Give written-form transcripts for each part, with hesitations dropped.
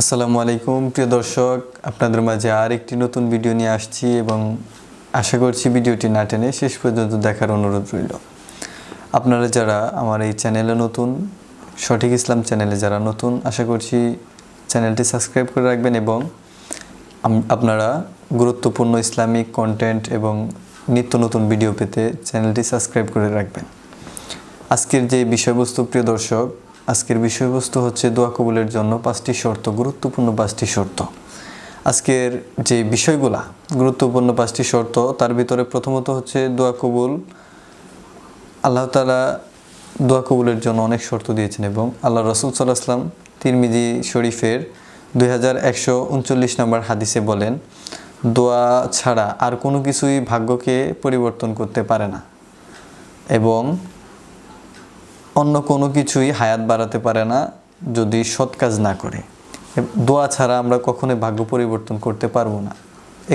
আসসালামু আলাইকুম প্রিয় দর্শক, আপনাদের মাঝে আর একটি নতুন ভিডিও নিয়ে আসছি এবং আশা করছি ভিডিওটি না টেনে শেষ পর্যন্ত দেখার অনুরোধ রইল। আপনারা যারা আমার এই চ্যানেলে নতুন, সঠিক ইসলাম চ্যানেলে যারা নতুন, আশা করছি চ্যানেলটি সাবস্ক্রাইব করে রাখবেন এবং আপনারা গুরুত্বপূর্ণ ইসলামিক কন্টেন্ট এবং নিত্য নতুন ভিডিও পেতে চ্যানেলটি সাবস্ক্রাইব করে রাখবেন। আজকের যে বিষয়বস্তু প্রিয় দর্শক, আজকের বিষয়বস্তু হচ্ছে দোয়া কবুলের জন্য 5টি শর্ত, গুরুত্বপূর্ণ 5টি শর্ত। আজকের যে বিষয়গুলা গুরুত্বপূর্ণ 5টি শর্ত, তার ভিতরে প্রথমত হচ্ছে দোয়া কবুল। আল্লাহ তাআলা দোয়া কবুলের জন্য অনেক শর্ত দিয়েছেন এবং আল্লাহ রাসূল সাল্লাল্লাহু আলাইহি ওয়াসাল্লাম তিরমিজি শরীফের 2139 নম্বর হাদিসে বলেন, দোয়া ছাড়া আর কোনো কিছুই ভাগ্যকে পরিবর্তন করতে পারে না এবং অন্য কোনো কিছুই হায়াত বাড়াতে পারে না যদি সৎ কাজ না করে। দোয়া ছাড়া আমরা কখনোই ভাগ্য পরিবর্তন করতে পারবো না।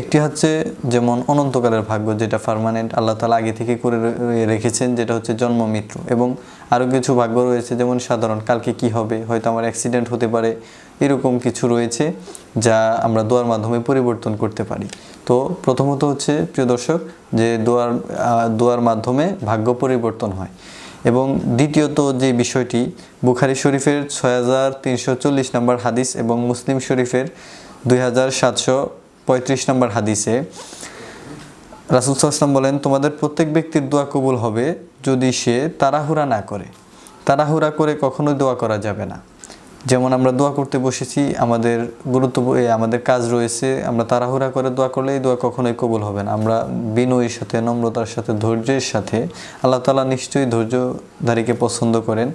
একটি হচ্ছে যেমন অনন্তকালের ভাগ্য, যেটা পার্মানেন্ট, আল্লাহ তাআলা আগে থেকে করে রেখেছেন, যেটা হচ্ছে জন্ম মৃত্যু। এবং আরও কিছু ভাগ্য রয়েছে যেমন সাধারণ, কালকে কি হবে, হয়তো আমার অ্যাক্সিডেন্ট হতে পারে, এরকম কিছু রয়েছে যা আমরা দোয়ার মাধ্যমে পরিবর্তন করতে পারি। তো প্রথমত হচ্ছে প্রিয় দর্শক যে দোয়ার মাধ্যমে ভাগ্য পরিবর্তন হয়। এবং দ্বিতীয়ত যে বিষয়টি, বুখারী শরীফের 6340 নম্বর হাদিস এবং মুসলিম শরীফের 2735 নম্বর হাদিসে রাসূল সাল্লাল্লাহু আলাইহি ওয়াসাল্লাম বলেন, তোমাদের প্রত্যেক ব্যক্তির দোয়া কবুল হবে যদি সে তাড়াহুড়া না করে। তাড়াহুড়া করে কখনোই দোয়া করা যাবে না। যেমন আমরা দোয়া করতে বসেছি, আমাদের আমাদের কাজ রয়েছে, আমরা তাড়াহুড়া করে দোয়া করলে এই দোয়া কখনোই কবুল হবে না। আমরা বিনয়ের সাথে, নম্রতার সাথে, ধৈর্যের সাথে, আল্লাহ তাআলা নিশ্চয়ই ধৈর্যধারীকে পছন্দ করেন,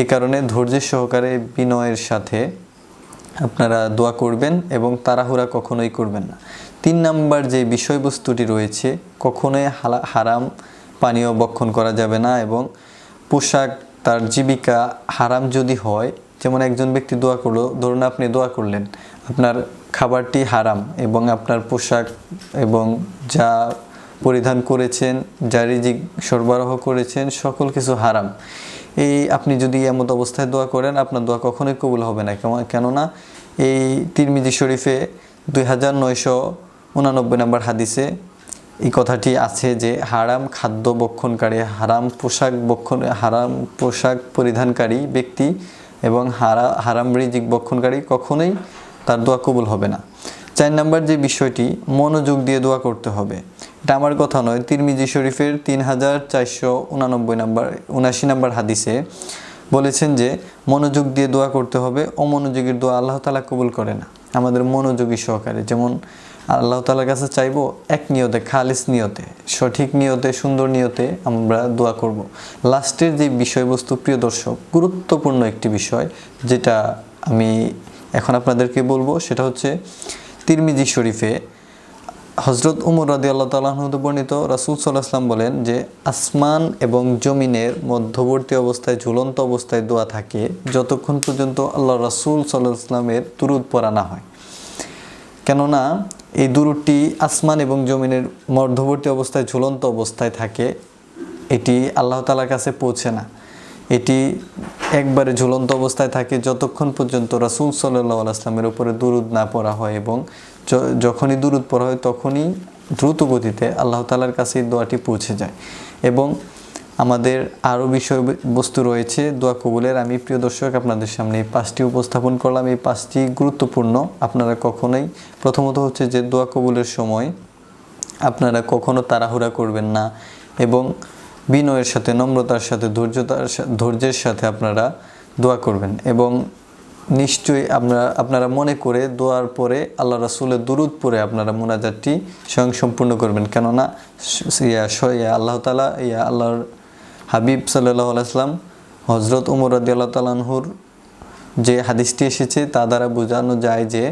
এই কারণে ধৈর্যের সহকারে বিনয়ের সাথে আপনারা দোয়া করবেন এবং তাড়াহুড়া কখনোই করবেন না। 3 নাম্বার যে বিষয়বস্তুটি রয়েছে, কখনোই হারাম পানীয় ভক্ষণ করা যাবে না এবং পোশাক, তার জীবিকা হারাম যদি হয়, যেমন একজন ব্যক্তি দোয়া করলো, ধরুন আপনি দোয়া করলেন, আপনার খাবারটি হারাম এবং আপনার পোশাক এবং যা পরিধান করেছেন, যা রিজিক সরবরাহ করেছেন, সকল কিছু হারাম। এই আপনি যদি এমন অবস্থায় দোয়া করেন, আপনার দোয়া কখনোই কবুল হবে না। কেননা এই তিরমিজি শরীফে 2989 নম্বর হাদিসে এই কথাটি আছে যে হারাম খাদ্য ভক্ষণকারী, হারাম পোশাক পরিধানকারী ব্যক্তি এবং হারাম রিজিক ভক্ষণকারী কখনোই তার দোয়া কবুল হবে না। 4 নাম্বার যে বিষয়টি, মনোযোগ দিয়ে দোয়া করতে হবে। এটা আমার কথা নয়, তিরমিজি শরীফের 3479 নম্বর হাদিসে বলেছেন যে মনোযোগ দিয়ে দোয়া করতে হবে। অমনোযোগের দোয়া আল্লাহ তাআলা কবুল করে না। আমাদের মনোযোগী সহকারে, যেমন আল্লাহ তাআলার কাছে চাইবো এক নিয়তে, খালিস নিয়তে, সঠিক নিয়তে, সুন্দর নিয়তে আমরা দোয়া করব। লাস্টের যে বিষয়বস্তু প্রিয় দর্শক, গুরুত্বপূর্ণ একটি বিষয় যেটা আমি এখন আপনাদেরকে বলবো, সেটা হচ্ছে তিরমিজি শরীফে হযরত ওমর রাদিয়াল্লাহু তাআলা আনহু বর্ণিত, রাসূল সাল্লাল্লাহু আলাইহি ওয়াসাল্লাম বলেন যে আসমান এবং জমিনের মধ্যবর্তী অবস্থায়, ঝুলন্ত অবস্থায় দোয়া থাকে যতক্ষণ পর্যন্ত আল্লাহ রাসূল সাল্লাল্লাহু আলাইহি ওয়াসাল্লামের দুরূদ পড়া না হয়। কেননা এই দুরূদটি আসমান এবং জমিনের মধ্যবর্তী অবস্থায়, ঝুলন্ত অবস্থায় থাকে, এটি আল্লাহ তাআলার কাছে পৌঁছে না। এটি একবারে ঝুলন্ত অবস্থায় থাকে যতক্ষণ পর্যন্ত রাসূল সাল্লাল্লাহু আলাইহি ওয়াসাল্লামের উপরে দুরূদ না পড়া হয় এবং যখনই দুরূদ পড়া হয় তখনই দ্রুত গতিতে আল্লাহ তাআলার কাছে এই দোয়াটি পৌঁছে যায়। এবং আমাদের আরও বিষয়বস্তু রয়েছে দোয়া কবুলের। আমি প্রিয় দর্শক আপনাদের সামনে এই 5টি উপস্থাপন করলাম। এই 5টি গুরুত্বপূর্ণ। আপনারা কখনোই, প্রথমত হচ্ছে যে দোয়া কবুলের সময় আপনারা কখনো তাড়াহুড়া করবেন না এবং বিনয়ের সাথে, নম্রতার সাথে, ধৈর্যের সাথে আপনারা দোয়া করবেন এবং নিশ্চয়ই আপনারা মনে করে দোয়ার পরে আল্লাহ রাসূলের দুরূদ পড়ে আপনারা মুনাজাতটি স্বয়ং সম্পূর্ণ করবেন। কেননা আল্লাহ তাআলা, আল্লাহর হাবিব সাল্লাল্লাহু আলাইহি ওয়াসাল্লাম হযরত ওমর রাদিয়াল্লাহু তাআলা আনহুর যে হাদিসটি এসেছে তা দ্বারা বোঝানো যায় যে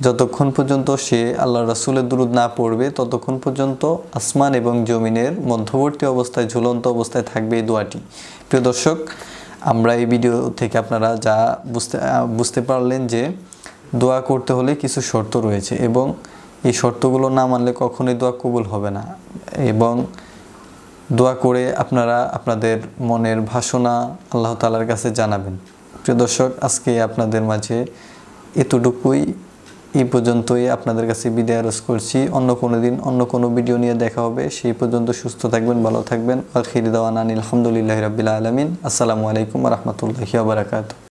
যতক্ষণ পর্যন্ত সে আল্লাহ রাসূলের দুরূদ না পড়বে ততক্ষণ পর্যন্ত আসমান এবং জমিনের মধ্যবর্তী অবস্থায়, ঝুলন্ত অবস্থায় থাকবে এই দোয়াটি। প্রিয় দর্শক, আমরা এই ভিডিও থেকে আপনারা যা বুঝতে পারলেন যে দোয়া করতে হলে কিছু শর্ত রয়েছে এবং এই শর্তগুলো না মানলে কখনোই দোয়া কবুল হবে না। এবং দোয়া করে আপনারা আপনাদের মনের ভাষণা আল্লাহ তাআলার কাছে জানাবেন। প্রিয় দর্শক, আজকে আপনাদের মাঝে এতটুকুই, এই পর্যন্তই আপনাদের কাছে বিদায় আরজ করছি। অন্য কোনো দিন অন্য কোনো ভিডিও নিয়ে দেখা হবে। সেই পর্যন্ত সুস্থ থাকবেন, ভালো থাকবেন। আখির দাওয়ানা আলহামদুলিল্লাহি রাব্বিল আলামিন। আসসালামু আলাইকুম ওয়া রাহমাতুল্লাহি ওয়া বারাকাতুহু।